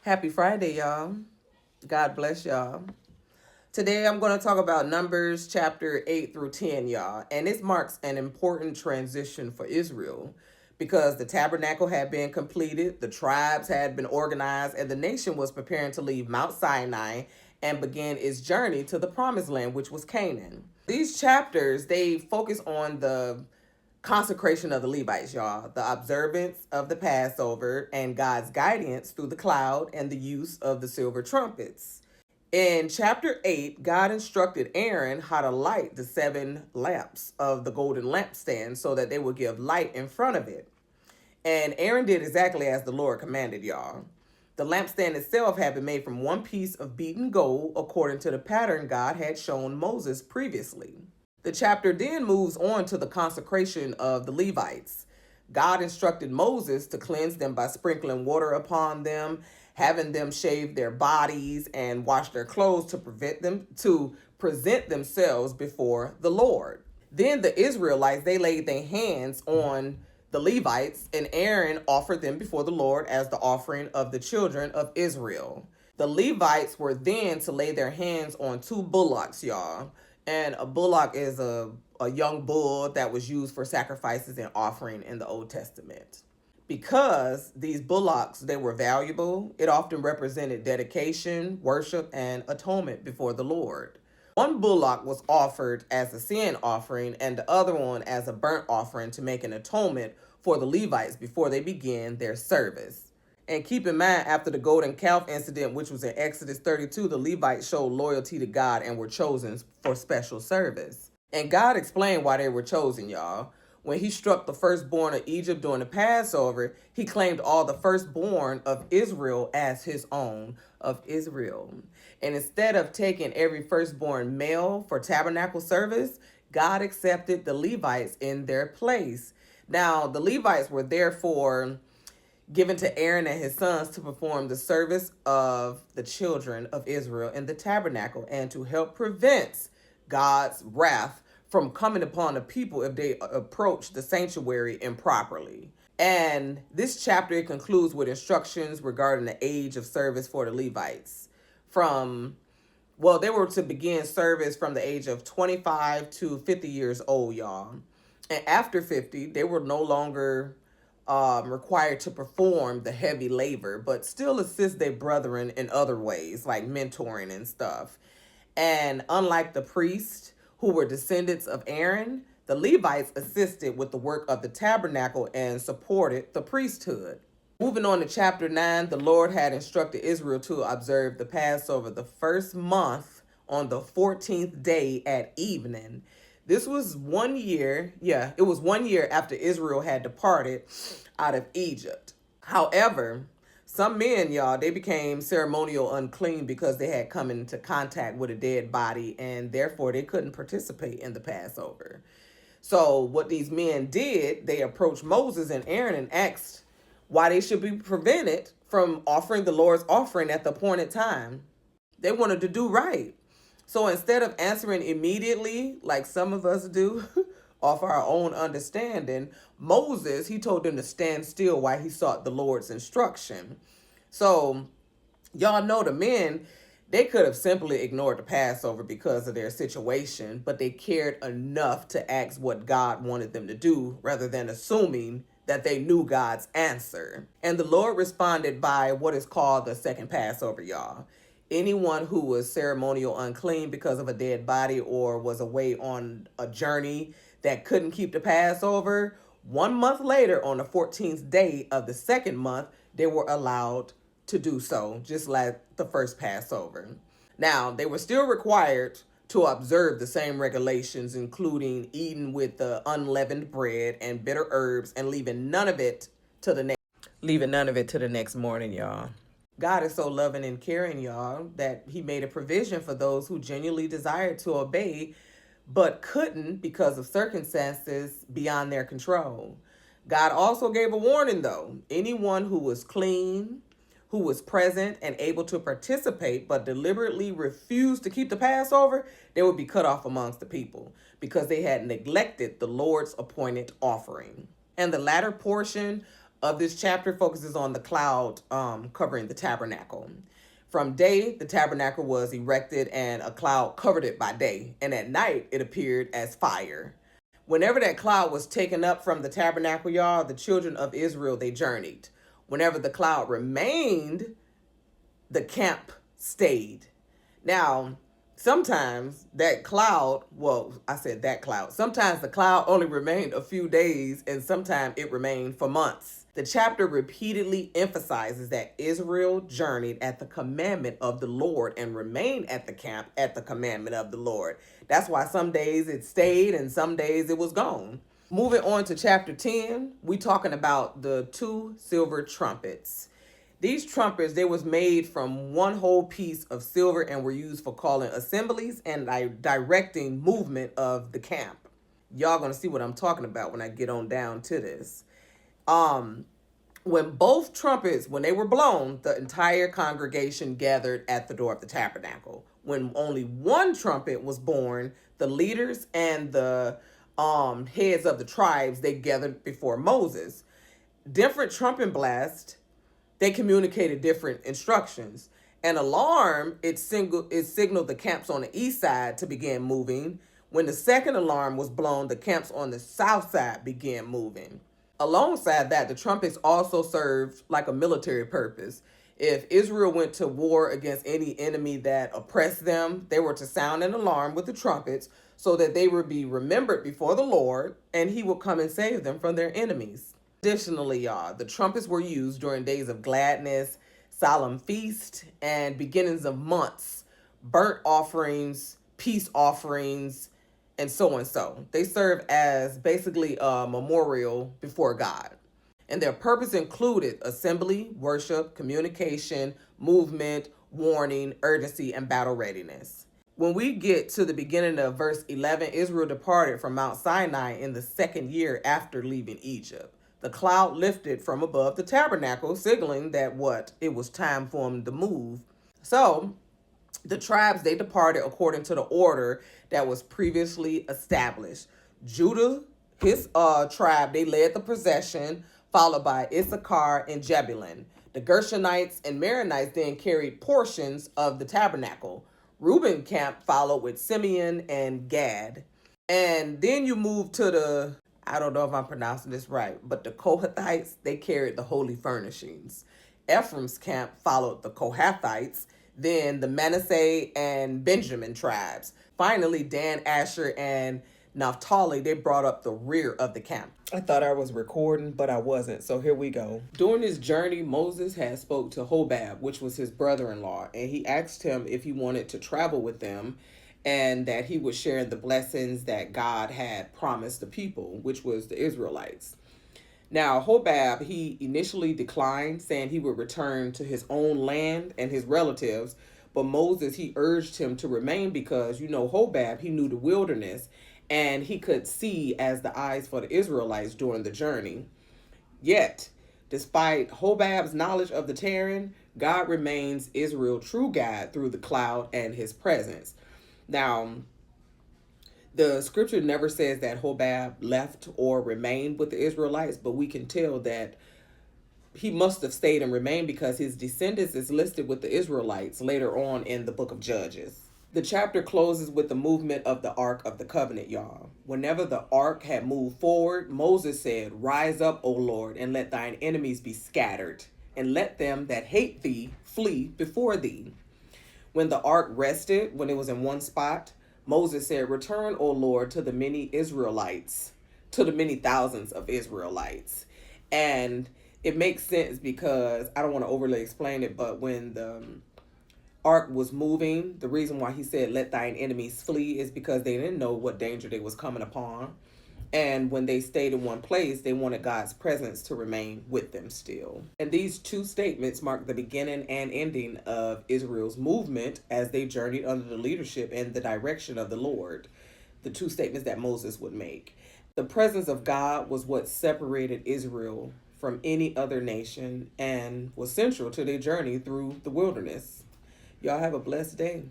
Happy Friday, y'all. God bless y'all. Today I'm going to talk about Numbers chapter 8 through 10, y'all. And this marks an important transition for Israel because the tabernacle had been completed, the tribes had been organized, and the nation was preparing to leave Mount Sinai and begin its journey to the promised land, which was Canaan. These chapters, they focus on the consecration of the Levites, y'all, the observance of the Passover, and God's guidance through the cloud and the use of the silver trumpets. In chapter 8, God instructed Aaron how to light the 7 lamps of the golden lampstand so that they would give light in front of it. And Aaron did exactly as the Lord commanded, y'all. The lampstand itself had been made from one piece of beaten gold according to the pattern God had shown Moses previously. The chapter then moves on to the consecration of the Levites. God instructed Moses to cleanse them by sprinkling water upon them, having them shave their bodies and wash their clothes to present themselves before the Lord. Then the Israelites, they laid their hands on the Levites, and Aaron offered them before the Lord as the offering of the children of Israel. The Levites were then to lay their hands on 2 bullocks, y'all. And a bullock is a young bull that was used for sacrifices and offering in the Old Testament. Because these bullocks, they were valuable, it often represented dedication, worship, and atonement before the Lord. One bullock was offered as a sin offering and the other one as a burnt offering to make an atonement for the Levites before they began their service. And keep in mind, after the golden calf incident, which was in Exodus 32, the Levites showed loyalty to God and were chosen for special service. And God explained why they were chosen, y'all. When he struck the firstborn of Egypt during the Passover, he claimed all the firstborn of Israel as his own of Israel. And instead of taking every firstborn male for tabernacle service, God accepted the Levites in their place. Now, the Levites were therefore given to Aaron and his sons to perform the service of the children of Israel in the tabernacle and to help prevent God's wrath from coming upon the people if they approach the sanctuary improperly. And this chapter concludes with instructions regarding the age of service for the Levites. They were to begin service from the age of 25 to 50 years old, y'all. And after 50, they were no longer required to perform the heavy labor, but still assist their brethren in other ways, like mentoring and stuff. And unlike the priests, who were descendants of Aaron, the Levites assisted with the work of the tabernacle and supported the priesthood. Moving on to chapter 9, the Lord had instructed Israel to observe the Passover the first month on the 14th day at evening. This was 1 year, it was 1 year after Israel had departed out of Egypt. However, some men, y'all, they became ceremonial unclean because they had come into contact with a dead body and therefore they couldn't participate in the Passover. So what these men did, they approached Moses and Aaron and asked why they should be prevented from offering the Lord's offering at the appointed time. They wanted to do right. So instead of answering immediately, like some of us do, off our own understanding, Moses, he told them to stand still while he sought the Lord's instruction. So y'all know the men, they could have simply ignored the Passover because of their situation, but they cared enough to ask what God wanted them to do rather than assuming that they knew God's answer. And the Lord responded by what is called the second Passover, y'all. Anyone who was ceremonial unclean because of a dead body or was away on a journey that couldn't keep the Passover, 1 month later on the 14th day of the second month, they were allowed to do so, just like the first Passover. Now, they were still required to observe the same regulations, including eating with the unleavened bread and bitter herbs and leaving none of it to the next morning, y'all. God is so loving and caring, y'all, that he made a provision for those who genuinely desired to obey, but couldn't because of circumstances beyond their control. God also gave a warning, though. Anyone who was clean, who was present and able to participate, but deliberately refused to keep the Passover, they would be cut off amongst the people because they had neglected the Lord's appointed offering. And the latter portion of this chapter focuses on the cloud covering the tabernacle. From day, the tabernacle was erected and a cloud covered it by day, and at night it appeared as fire. Whenever that cloud was taken up from the tabernacle, y'all, the children of Israel, they journeyed. Whenever the cloud remained, the camp stayed. Now, sometimes that cloud, well, I said that cloud, sometimes the cloud only remained a few days and sometimes it remained for months. The chapter repeatedly emphasizes that Israel journeyed at the commandment of the Lord and remained at the camp at the commandment of the Lord. That's why some days it stayed and some days it was gone. Moving on to chapter 10, we talking about the 2 silver trumpets. These trumpets, they was made from one whole piece of silver and were used for calling assemblies and directing movement of the camp. Y'all gonna see what I'm talking about when I get on down to this. When both trumpets, when they were blown, the entire congregation gathered at the door of the tabernacle. When only one trumpet was born, the leaders and the heads of the tribes, they gathered before Moses. Different trumpet blasts, they communicated different instructions. An alarm, it signaled the camps on the east side to begin moving. When the second alarm was blown, the camps on the south side began moving. Alongside that, the trumpets also served like a military purpose. If Israel went to war against any enemy that oppressed them, they were to sound an alarm with the trumpets so that they would be remembered before the Lord and he would come and save them from their enemies. Additionally, y'all, the trumpets were used during days of gladness, solemn feast, and beginnings of months, burnt offerings, peace offerings, and so and so. They serve as basically a memorial before God. And their purpose included assembly, worship, communication, movement, warning, urgency, and battle readiness. When we get to the beginning of verse 11, Israel departed from Mount Sinai in the 2nd year after leaving Egypt. The cloud lifted from above the tabernacle, signaling that it was time for them to move. So the tribes, they departed according to the order that was previously established. Judah, his tribe, they led the procession, followed by Issachar and Zebulun. The Gershonites and Maronites then carried portions of the tabernacle. Reuben camp followed with Simeon and Gad. And then you move to I don't know if I'm pronouncing this right, but the Kohathites, they carried the holy furnishings. Ephraim's camp followed the Kohathites, then the Manasseh and Benjamin tribes. Finally, Dan, Asher, and Naphtali, they brought up the rear of the camp. I thought I was recording, but I wasn't, so here we go. During this journey, Moses had spoke to Hobab, which was his brother-in-law, and he asked him if he wanted to travel with them and that he would share the blessings that God had promised the people, which was the Israelites. Now, Hobab, he initially declined, saying he would return to his own land and his relatives, but Moses, he urged him to remain because, Hobab, he knew the wilderness, and he could see as the eyes for the Israelites during the journey. Yet, despite Hobab's knowledge of the terrain, God remains Israel's true guide through the cloud and his presence. Now, the scripture never says that Hobab left or remained with the Israelites, but we can tell that he must have stayed and remained because his descendants is listed with the Israelites later on in the book of Judges. The chapter closes with the movement of the Ark of the Covenant, y'all. Whenever the Ark had moved forward, Moses said, "Rise up, O Lord, and let thine enemies be scattered, and let them that hate thee flee before thee." When the ark rested, when it was in one spot, Moses said, "Return, O Lord, to the many Israelites, to the many thousands of Israelites." And it makes sense because I don't want to overly explain it, but when the ark was moving, the reason why he said, "Let thine enemies flee," is because they didn't know what danger they was coming upon. And when they stayed in one place, they wanted God's presence to remain with them still. And these 2 statements mark the beginning and ending of Israel's movement as they journeyed under the leadership and the direction of the Lord. The 2 statements that Moses would make. The presence of God was what separated Israel from any other nation and was central to their journey through the wilderness. Y'all have a blessed day.